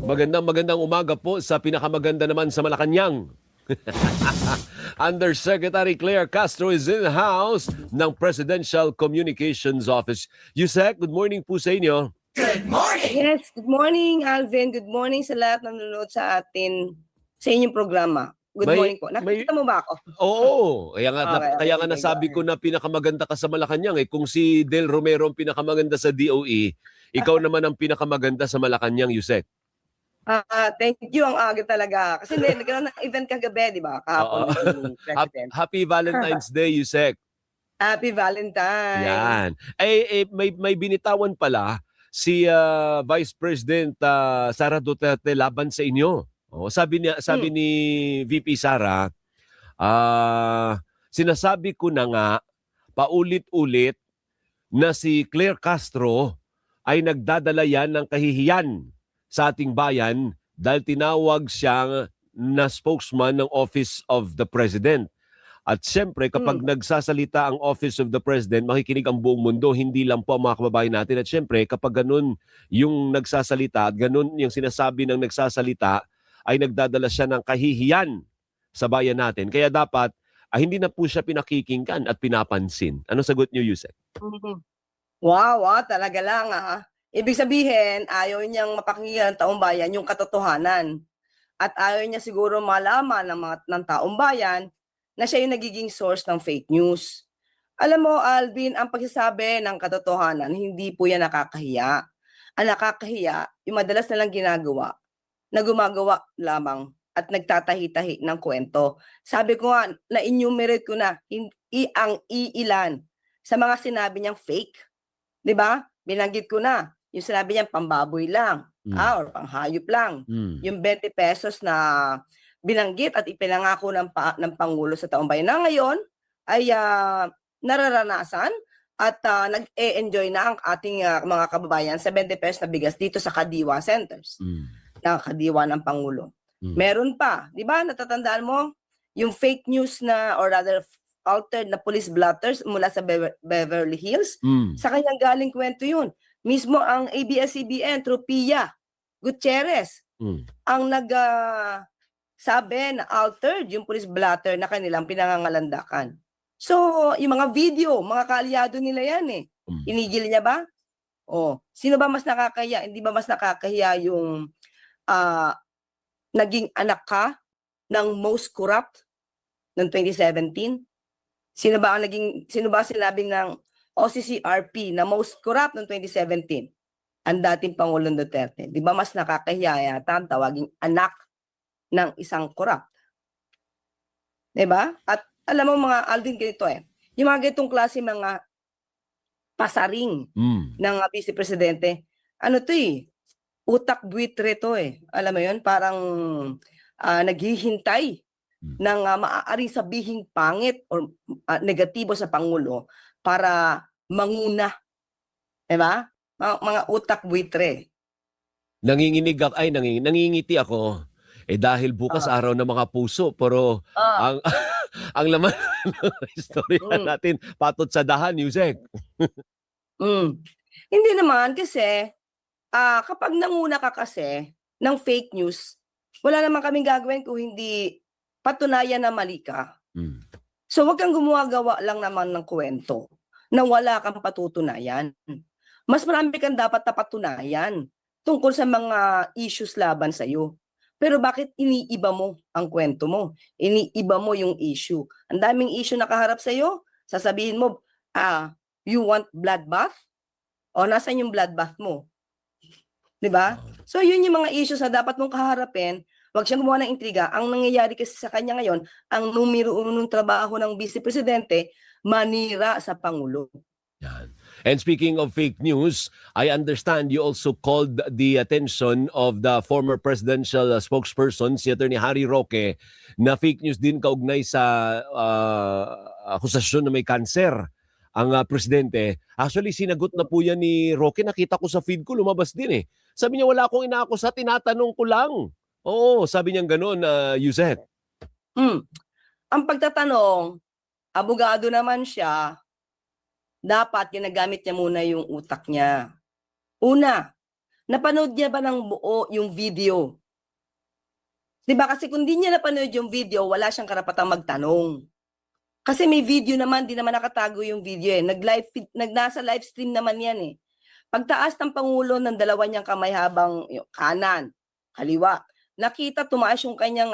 Magandang umaga po sa pinakamaganda naman sa Malacanang. Undersecretary Claire Castro is in the house ng Presidential Communications Office. Yusek, good morning po sa inyo. Good morning! Yes, good morning, Alvin. Good morning sa lahat ng nanonood sa atin sa inyong programa. Good morning po. Nakikita mo ba ako? Oo. Kaya nga Okay, nasabi go ko na pinakamaganda ka sa Malacanang. Kung si Del Romero ang pinakamaganda sa DOE, ikaw naman ang pinakamaganda sa Malacanang, Yusek. Thank you. Ang aga talaga. Kasi nagkaroon ng event kagabi, di ba? Kahapon yung president. Happy Valentine's Day, Yusek. Happy Valentine. Yan. May binitawan pala si Vice President Sara Duterte laban sa inyo. Sabi ni VP Sara, sinasabi ko na nga paulit-ulit na si Claire Castro ay nagdadala yan ng kahihiyan sa ating bayan dahil tinawag siyang na spokesman ng Office of the President. At siyempre, kapag nagsasalita ang Office of the President, makikinig ang buong mundo, hindi lang po ang mga kababayan natin. At siyempre, kapag ganun yung nagsasalita at ganun yung sinasabi ng nagsasalita, ay nagdadala siya ng kahihiyan sa bayan natin. Kaya dapat, hindi na po siya pinakikinggan at pinapansin. Ano sagot niyo, Yusek? Wow, talaga lang Ibig sabihin, ayaw niyang mapakinggan ng taong bayan yung katotohanan. At ayaw niya siguro malaman ng taong bayan na siya yung nagiging source ng fake news. Alam mo, Alvin, ang pagsasabi ng katotohanan, hindi po yan nakakahiya. Ang nakakahiya, yung madalas nalang ginagawa, na gumagawa lamang at nagtatahi-tahi ng kwento. Sabi ko nga, na-enumerate ko na ang iilan sa mga sinabi niyang fake. 'Di ba? Binanggit ko na. Yung sinabi niya pambaboy lang, or panghayop lang. Yung 20 pesos na binanggit at ipinangako ng Pangulo sa taong bayan na ngayon ay nararanasan at nag-e-enjoy na ang ating mga kababayan sa 20 pesos na bigas dito sa Kadiwa Centers. Na Kadiwa ng Pangulo. Meron pa, 'di ba? Natatandaan mo yung fake news na, or rather altered na police blotters mula sa Beverly Hills. Sa kanyang galing kwento yun. Mismo ang ABS-CBN, Tropia Gutierrez, ang sabi na altered yung police blotter na kanilang pinangangalandakan. So, yung mga video, mga kaalyado nila yan Inigil niya ba? Sino ba mas nakakahiya? Hindi ba mas nakakahiya yung naging anak ka ng most corrupt ng 2017? Sino ba sinabing ng OCCRP na most corrupt ng 2017? Ang dating Pangulong Duterte. Di ba mas nakakahiya yata ang tawaging anak ng isang corrupt? Di ba? At alam mo mga Alvin, ganito yung mga ganitong klase mga pasaring ng Vice Presidente, utak buitre to Alam mo yun, parang naghihintay ng maaaring sabihing pangit o negatibo sa Pangulo para manguna. Diba? Mga utak buitre. Nangingiti ako. Dahil bukas araw ng mga puso, pero ang laman ng istorya natin patot sa dahan, Yusek. Hindi naman kasi kapag nanguna ka kasi ng fake news, wala naman kaming gagawin kung hindi patunayan na mali ka. So wag kang gumagawa lang naman ng kwento na wala kang patutunayan. Mas marami kang dapat na patunayan tungkol sa mga issues laban sa iyo. Pero bakit iniiba mo ang kwento mo? Iniiba mo yung issue. Ang daming issue nakaharap sa iyo, sasabihin mo, you want bloodbath? O nasaan yung bloodbath mo? 'Di ba? So yun yung mga issues na dapat mong kaharapin. Huwag siyang gumawa ng intriga. Ang nangyayari kasi sa kanya ngayon, ang numero uno ng trabaho ng Vice Presidente, manira sa Pangulo. Yan. And speaking of fake news, I understand you also called the attention of the former presidential spokesperson, si Attorney Harry Roque, na fake news din kaugnay sa akusasyon na may kanser ang presidente. Actually, sinagot na po yan ni Roque. Nakita ko sa feed ko, lumabas din Sabi niya, wala akong inaakusa, tinatanong ko lang. Oo, sabi niya gano'n, Yusek. Ang pagtatanong, abogado naman siya, dapat ginagamit niya muna yung utak niya. Una, napanood niya ba ng buo yung video? 'Di ba kasi kung di niya napanood yung video, wala siyang karapatang magtanong. Kasi may video naman, di naman nakatago yung video eh. Nasa live stream naman yan eh. Pagtaas ng Pangulo ng dalawa niyang kamay habang yung kanan, kaliwa, nakita tumaas yung kanyang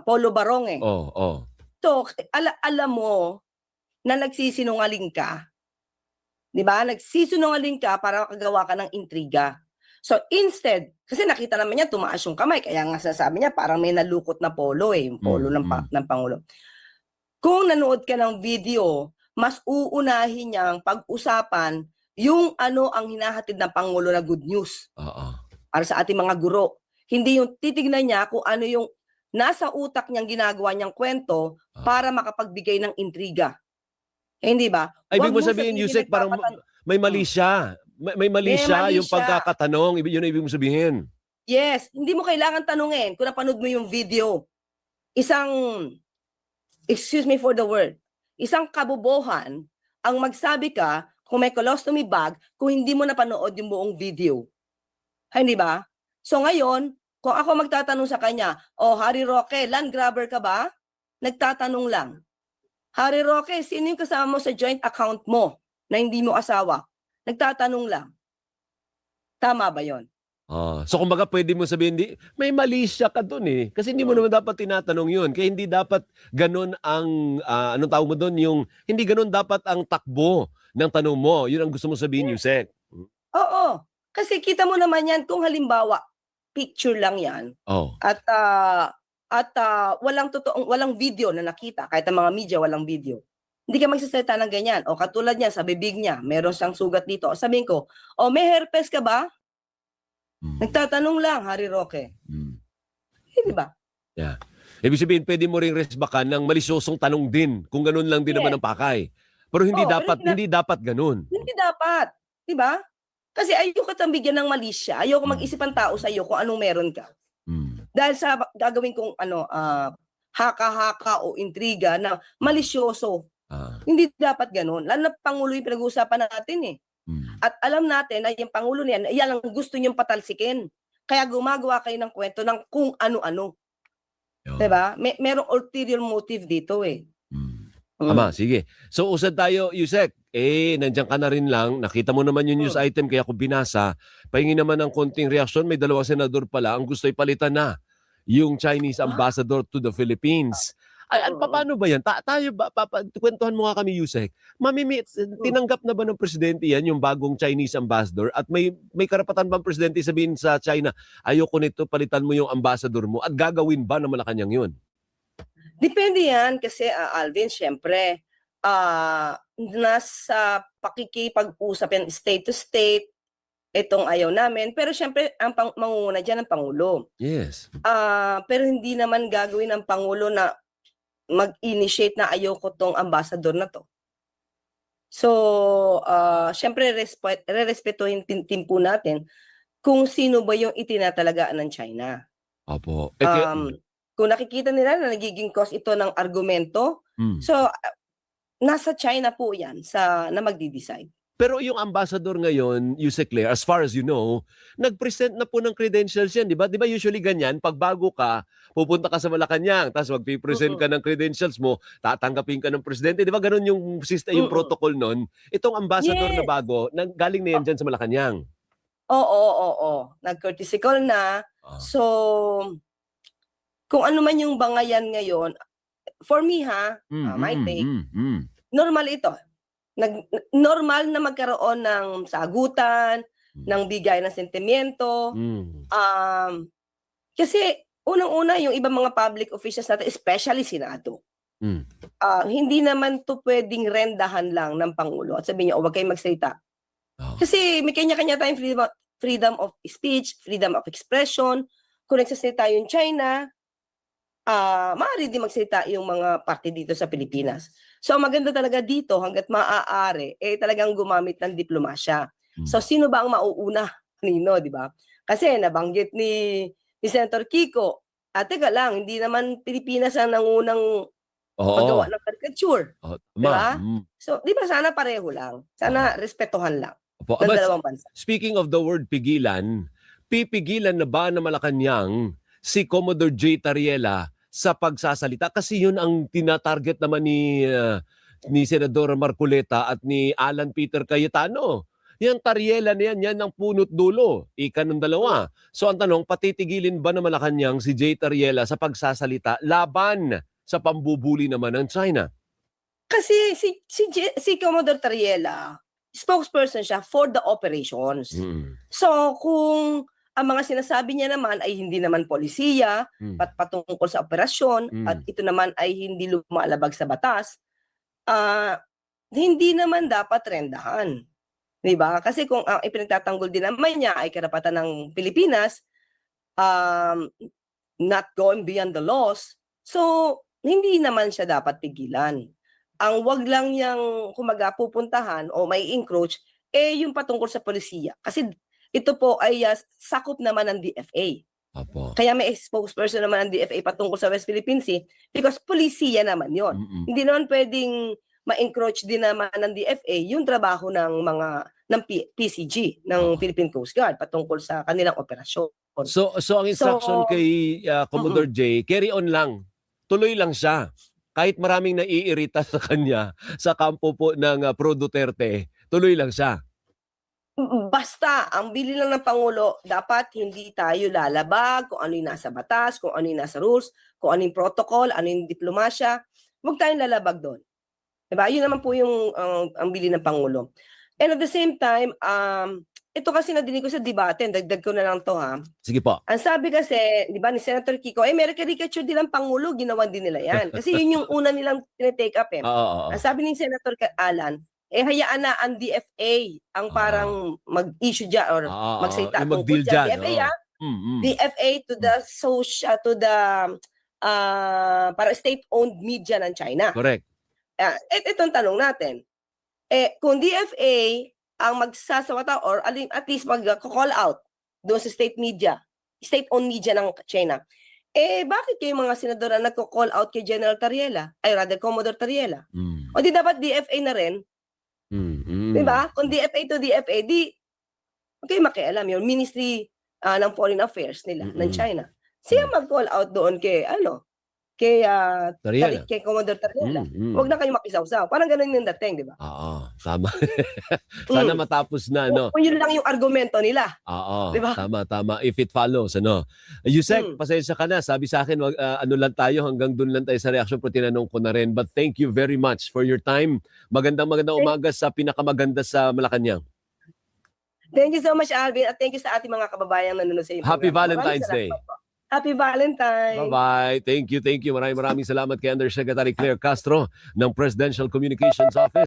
polo barong eh. Oh, oh. So, alam mo na nagsisinungaling ka. 'Di ba? Nagsisinungaling ka para makagawa ka ng intriga. So instead, kasi nakita naman niya tumaas yung kamay, kaya nga sasabi niya parang may nalukot na polo eh, yung polo ng Pangulo. Kung nanood ka ng video, mas uunahin niyang pag-usapan yung ano ang hinahatid ng Pangulo na good news Oo. para sa ating mga guro. Hindi yung titignan niya kung ano yung nasa utak niyang ginagawa niyang kwento para makapagbigay ng intriga. Eh, hindi ba? Ay, ibig Wag mo mong sabihin, Yusek, parang nagpapatan- may mali siya. May mali May siya mali yung siya. pagkakatanong. Yun ang ibig mo sabihin. Yes, hindi mo kailangan tanungin kung napanood mo yung video. Excuse me for the word, isang kabobohan ang magsabi ka kung may colostomy bag kung hindi mo napanood yung buong video. Hindi ba? So ngayon, kung ako magtatanong sa kanya, Harry Roque, land grabber ka ba? Nagtatanong lang. Harry Roque, sino yung kasama mo sa joint account mo na hindi mo asawa? Nagtatanong lang. Tama ba yon? So kumbaga pwede mo sabihin, may mali siya ka dun eh. Kasi hindi mo naman dapat tinatanong yun. Kaya hindi dapat ganun ang, anong tawag mo dun, hindi ganun dapat ang takbo ng tanong mo. Yun ang gusto mo sabihin, Yusek. Oo. Kasi kita mo naman yan kung halimbawa, picture lang yan. Oh. At walang video na nakita, kahit ang mga media walang video. Hindi ka magsasalita ng ganyan. O katulad niya, sa bibig niya, meron siyang sugat dito. O sabihin ko, may herpes ka ba? Nagtatanong lang, Harry Roque. Di ba? Yeah. Ibig sabihin, pwede mo ring resbakan ng malisyosong tanong din, kung ganun lang din naman ang pakay. Pero hindi hindi dapat ganun. Hindi dapat. Di ba? Kasi ayoko kang bigyan ng mali siya. Ayoko mag-isip ang tao sa iyo kung anong meron ka. Dahil sa gagawin kong haka-haka o intriga na malisyoso. Hindi dapat ganun. Lalo na Pangulo yung pinag-uusapan natin eh. At alam natin na yung Pangulo niyan, yan ang gusto niyong patalsikin. Kaya gumagawa kayo ng kwento ng kung ano-ano. Diba? Merong ulterior motive dito eh. Tama, sige. So usad tayo, Yusek. Nandiyan ka na rin lang. Nakita mo naman yung news item kaya ako binasa. Pahingi naman ng konting reaksyon. May dalawang senador pala ang gusto ipalitan na yung Chinese ambassador to the Philippines. Paano ba yan? Tayo ba? Kwentuhan mo nga kami, Yusek. Tinanggap na ba ng presidente yan, yung bagong Chinese ambassador? At may karapatan bang presidente sabihin sa China, ayoko nito, palitan mo yung ambassador mo? At gagawin ba ng Malacanang yun? Depende yan kasi, Alvin, syempre, nasa pakikipag-usap yan, state to state, itong ayaw namin. Pero syempre, ang mangunguna dyan ang Pangulo. Yes. Pero hindi naman gagawin ng Pangulo na mag-initiate na ayoko tong ambassador na to. So, syempre, re-respetuhin din po natin kung sino ba yung itinatalagaan ng China. Opo. Kung nakikita nila na nagiging cause ito ng argumento, so, nasa China po yan na magdi-decide. Pero yung ambassador ngayon, Yusek Claire, as far as you know, nag-present na po ng credentials yan, di ba? Di ba usually ganyan, pag bago ka, pupunta ka sa Malacanang, tapos mag-present ka ng credentials mo, tatanggapin ka ng presidente, di ba? Ganun yung system, yung protocol nun. Itong ambassador na bago, galing na yan dyan sa Malacanang. Oo. Nag-courtesy call na. So, kung ano man yung bangayan ngayon, for me my take, normal ito. Normal na magkaroon ng sagutan, ng bigay ng sentimiento. Kasi unang-una yung ibang mga public officials natin, especially Senado. Hindi naman to pwedeng rendahan lang ng Pangulo at sabihin niya, huwag kayong magsalita. Kasi may kanya-kanya tayong freedom of speech, freedom of expression. Kung nagsasalita yung China, maaari din magsalita yung mga parte dito sa Pilipinas. So maganda talaga dito hangga't maaari talagang gumamit ng diplomasya. So sino ba ang mauuna? Nino, di ba? Kasi nabanggit ni Senator Kiko, teka lang, hindi naman Pilipinas ang nangunang paggawa ng caricature. Diba? So, di ba sana pareho lang? Sana respetuhan lang. Opo. ng But dalawang bansa. speaking of the word pigilan, pipigilan na ba na Malacanang si Commodore J. Tariela sa pagsasalita? Kasi yun ang tinatarget naman ni Senador Marcoleta at ni Alan Peter Cayetano. Yan Tariela na yan ang punot dulo. Ika ng dalawa. So ang tanong, patitigilin ba na Malacanang si J. Tariela sa pagsasalita laban sa pambubuli naman ng China? Kasi si Commodore Tariela, spokesperson siya for the operations. So kung ang mga sinasabi niya naman ay hindi naman polisiya, patungkol sa operasyon, at ito naman ay hindi lumalabag sa batas, hindi naman dapat rendahan. 'Di ba? Kasi kung ang ipinagtatanggol din naman niya ay karapatan ng Pilipinas, not going beyond the laws, so hindi naman siya dapat pigilan. Ang wag lang niyang kumaga pupuntahan o may encroach yung patungkol sa polisiya. Kasi ito po ay sakop naman ng DFA. Apo. Kaya may spokesperson naman ng DFA patungkol sa West Philippine Sea because polisiya naman yon. Hindi naman pwedeng ma-encroach din naman ng DFA yung trabaho ng PCG, ng Philippine Coast Guard patungkol sa kanilang operasyon. So ang instruction kay Commodore J, carry on lang. Tuloy lang siya. Kahit maraming naiirita sa kanya sa kampo po ng Pro Duterte, tuloy lang siya. Basta, ang bilin lang ng Pangulo, dapat hindi tayo lalabag kung ano yung nasa batas, kung ano yung nasa rules, kung ano yung protocol, ano yung diplomasya. Huwag tayong lalabag doon. Diba? Yun naman po yung ang bilin ng Pangulo. And at the same time, ito kasi nadinig ko sa debate, dagdag ko na lang to ha. Sige po. Ang sabi kasi, di ba, ni Senator Kiko, may caricature din ang Pangulo, ginawa din nila yan. Kasi yun yung una nilang tinitake up eh. Oo. Ang sabi ni Senator Alan, hayaan na ang DFA ang parang mag-issue dyan or magsalita yung mag-deal dyan. DFA DFA to the social, to the para state-owned media ng China. Correct. Itong tanong natin, kung DFA ang magsasawata or at least mag-call out doon sa state media, state-owned media ng China, bakit yung mga senador na nagko-call out kay General Tariela, ay rather Commodore Tariela? O di dapat DFA na rin? Diba? Kung DFA to DFA, okay, makialam yun. Ministry ng Foreign Affairs nila, ng China. Siya mag-call out doon kay Commodore Tariela. Huwag na kayo makisawsaw. Parang ganun yung dating, di ba? Oo, tama. Sana matapos na, no? Kung yun lang yung argumento nila. Oo, diba? Tama. If it follows, ano? Yusek, pasensya ka na. Sabi sa akin, ano lang tayo, hanggang dun lang tayo sa reaction, pero tinanong ko na rin. But thank you very much for your time. Magandang umaga sa pinakamaganda sa Malacanang. Thank you so much, Alvin. At thank you sa ating mga kababayang nanonood sa inyo. Happy Valentine's Day. Happy Valentine's. Bye-bye. Thank you. Maraming salamat kay Undersecretary Claire Castro ng Presidential Communications Office.